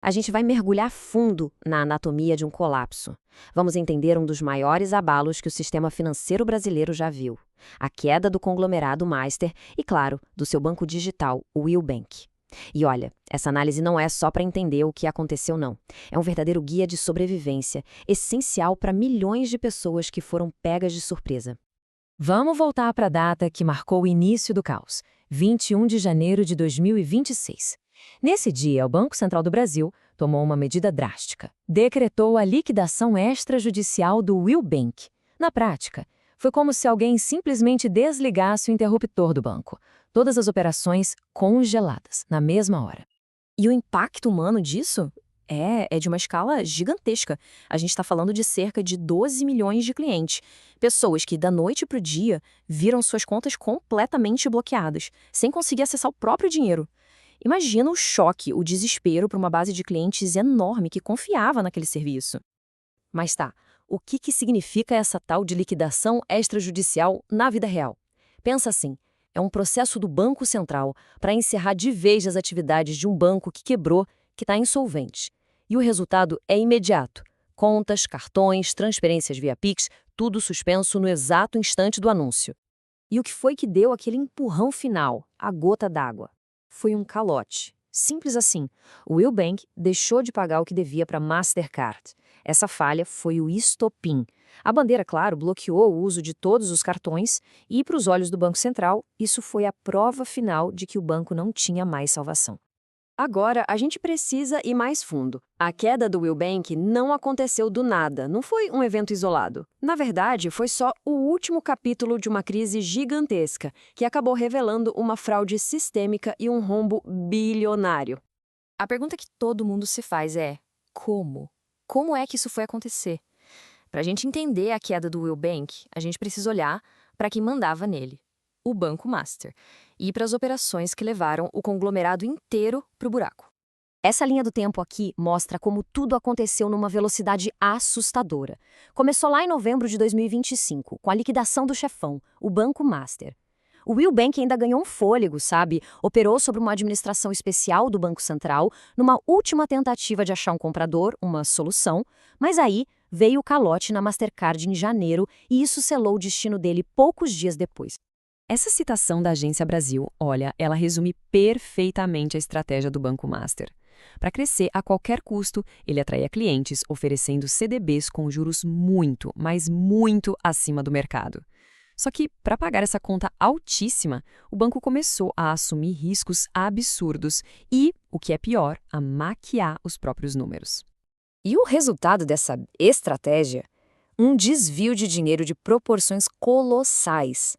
A gente vai mergulhar fundo na anatomia de um colapso. Vamos entender um dos maiores abalos que o sistema financeiro brasileiro já viu: a queda do conglomerado Master e, claro, do seu banco digital, o Will Bank. E olha, essa análise não é só para entender o que aconteceu, não. É um verdadeiro guia de sobrevivência, essencial para milhões de pessoas que foram pegas de surpresa. Vamos voltar para a data que marcou o início do caos, 21 de janeiro de 2026. Nesse dia, o Banco Central do Brasil tomou uma medida drástica. Decretou a liquidação extrajudicial do Will Bank. Na prática, foi como se alguém simplesmente desligasse o interruptor do banco. Todas as operações congeladas, na mesma hora. E o impacto humano disso é de uma escala gigantesca. A gente está falando de cerca de 12 milhões de clientes. Pessoas que, da noite para o dia, viram suas contas completamente bloqueadas, sem conseguir acessar o próprio dinheiro. Imagina o choque, o desespero para uma base de clientes enorme que confiava naquele serviço. Mas tá, o que significa essa tal de liquidação extrajudicial na vida real? Pensa assim, é um processo do Banco Central para encerrar de vez as atividades de um banco que quebrou, que está insolvente. E o resultado é imediato. Contas, cartões, transferências via Pix, tudo suspenso no exato instante do anúncio. E o que foi que deu aquele empurrão final, a gota d'água? Foi um calote. Simples assim. O Will Bank deixou de pagar o que devia para a Mastercard. Essa falha foi o estopim. A bandeira, claro, bloqueou o uso de todos os cartões e, para os olhos do Banco Central, isso foi a prova final de que o banco não tinha mais salvação. Agora, a gente precisa ir mais fundo. A queda do Will Bank não aconteceu do nada, não foi um evento isolado. Na verdade, foi só o último capítulo de uma crise gigantesca, que acabou revelando uma fraude sistêmica e um rombo bilionário. A pergunta que todo mundo se faz é: como? Como é que isso foi acontecer? Para a gente entender a queda do Will Bank, a gente precisa olhar para quem mandava nele, o Banco Master, e para as operações que levaram o conglomerado inteiro para o buraco. Essa linha do tempo aqui mostra como tudo aconteceu numa velocidade assustadora. Começou lá em novembro de 2025, com a liquidação do chefão, o Banco Master. O Will Bank ainda ganhou um fôlego, sabe? Operou sob uma administração especial do Banco Central, numa última tentativa de achar um comprador, uma solução, mas aí veio o calote na Mastercard em janeiro e isso selou o destino dele poucos dias depois. Essa citação da Agência Brasil, olha, ela resume perfeitamente a estratégia do Banco Master. Para crescer a qualquer custo, ele atraía clientes oferecendo CDBs com juros muito, mas muito acima do mercado. Só que, para pagar essa conta altíssima, o banco começou a assumir riscos absurdos e, o que é pior, a maquiar os próprios números. E o resultado dessa estratégia? Um desvio de dinheiro de proporções colossais.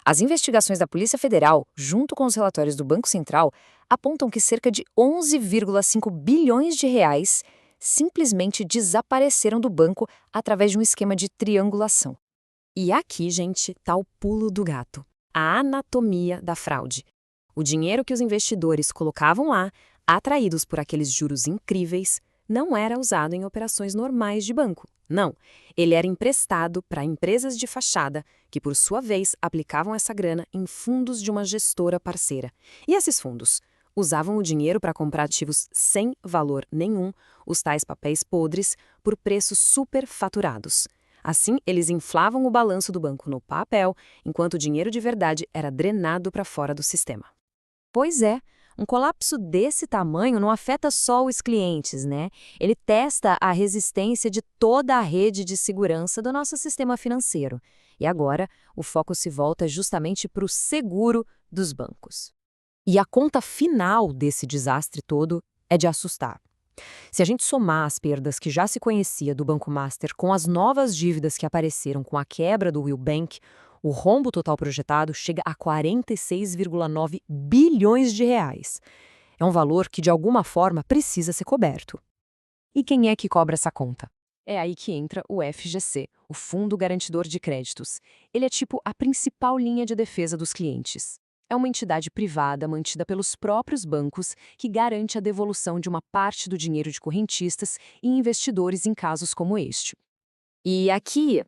As investigações da Polícia Federal, junto com os relatórios do Banco Central, apontam que cerca de 11,5 bilhões de reais simplesmente desapareceram do banco através de um esquema de triangulação. E aqui, gente, está o pulo do gato. A anatomia da fraude. O dinheiro que os investidores colocavam lá, atraídos por aqueles juros incríveis, não era usado em operações normais de banco. Não, ele era emprestado para empresas de fachada, que por sua vez aplicavam essa grana em fundos de uma gestora parceira. E esses fundos usavam o dinheiro para comprar ativos sem valor nenhum, os tais papéis podres, por preços superfaturados. Assim, eles inflavam o balanço do banco no papel, enquanto o dinheiro de verdade era drenado para fora do sistema. Pois é. Um colapso desse tamanho não afeta só os clientes, né? Ele testa a resistência de toda a rede de segurança do nosso sistema financeiro. E agora, o foco se volta justamente para o seguro dos bancos. E a conta final desse desastre todo é de assustar. Se a gente somar as perdas que já se conhecia do Banco Master com as novas dívidas que apareceram com a quebra do Will Bank, o rombo total projetado chega a 46,9 bilhões de reais. É um valor que, de alguma forma, precisa ser coberto. E quem é que cobra essa conta? É aí que entra o FGC, o Fundo Garantidor de Créditos. Ele é tipo a principal linha de defesa dos clientes. É uma entidade privada mantida pelos próprios bancos que garante a devolução de uma parte do dinheiro de correntistas e investidores em casos como este. E aqui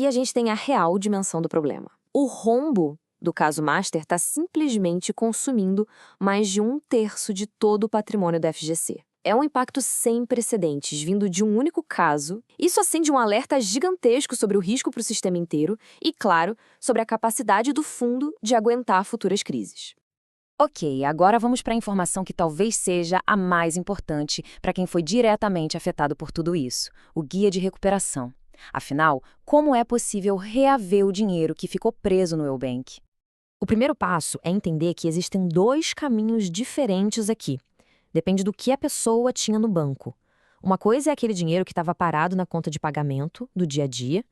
a gente tem a real dimensão do problema. O rombo do caso Master está simplesmente consumindo mais de 1/3 de todo o patrimônio da FGC. É um impacto sem precedentes, vindo de um único caso. Isso acende um alerta gigantesco sobre o risco para o sistema inteiro e, claro, sobre a capacidade do fundo de aguentar futuras crises. Ok, agora vamos para a informação que talvez seja a mais importante para quem foi diretamente afetado por tudo isso: o guia de recuperação. Afinal, como é possível reaver o dinheiro que ficou preso no Eubank? O primeiro passo é entender que existem dois caminhos diferentes aqui. Depende do que a pessoa tinha no banco. Uma coisa é aquele dinheiro que estava parado na conta de pagamento do dia a dia.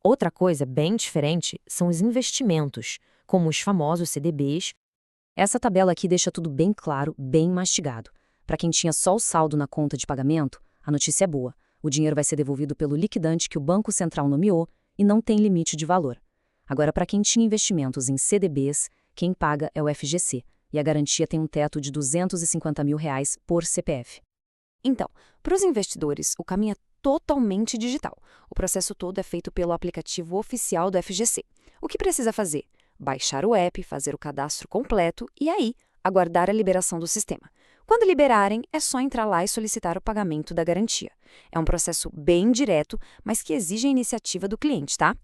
Outra coisa, bem diferente, são os investimentos, como os famosos CDBs. Essa tabela aqui deixa tudo bem claro, bem mastigado. Para quem tinha só o saldo na conta de pagamento, a notícia é boa. O dinheiro vai ser devolvido pelo liquidante que o Banco Central nomeou e não tem limite de valor. Agora, para quem tinha investimentos em CDBs, quem paga é o FGC, e a garantia tem um teto de R$ 250 mil por CPF. Então, para os investidores, o caminho é totalmente digital. O processo todo é feito pelo aplicativo oficial do FGC. O que precisa fazer? Baixar o app, fazer o cadastro completo e aí aguardar a liberação do sistema. Quando liberarem, é só entrar lá e solicitar o pagamento da garantia. É um processo bem direto, mas que exige a iniciativa do cliente, tá?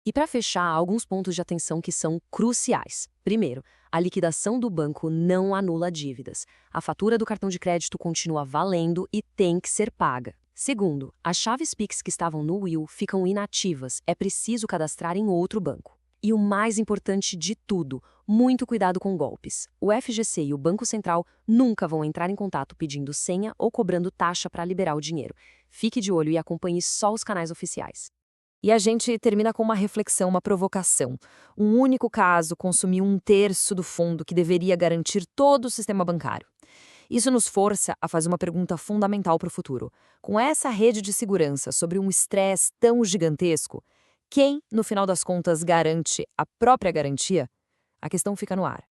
E para fechar, há alguns pontos de atenção que são cruciais. Primeiro, a liquidação do banco não anula dívidas. A fatura do cartão de crédito continua valendo e tem que ser paga. Segundo, as chaves Pix que estavam no Will ficam inativas. É preciso cadastrar em outro banco. E o mais importante de tudo, muito cuidado com golpes. O FGC e o Banco Central nunca vão entrar em contato pedindo senha ou cobrando taxa para liberar o dinheiro. Fique de olho e acompanhe só os canais oficiais. E a gente termina com uma reflexão, uma provocação. Um único caso consumiu 1/3 do fundo que deveria garantir todo o sistema bancário. Isso nos força a fazer uma pergunta fundamental para o futuro. Com essa rede de segurança sobre um estresse tão gigantesco, quem, no final das contas, garante a própria garantia? A questão fica no ar.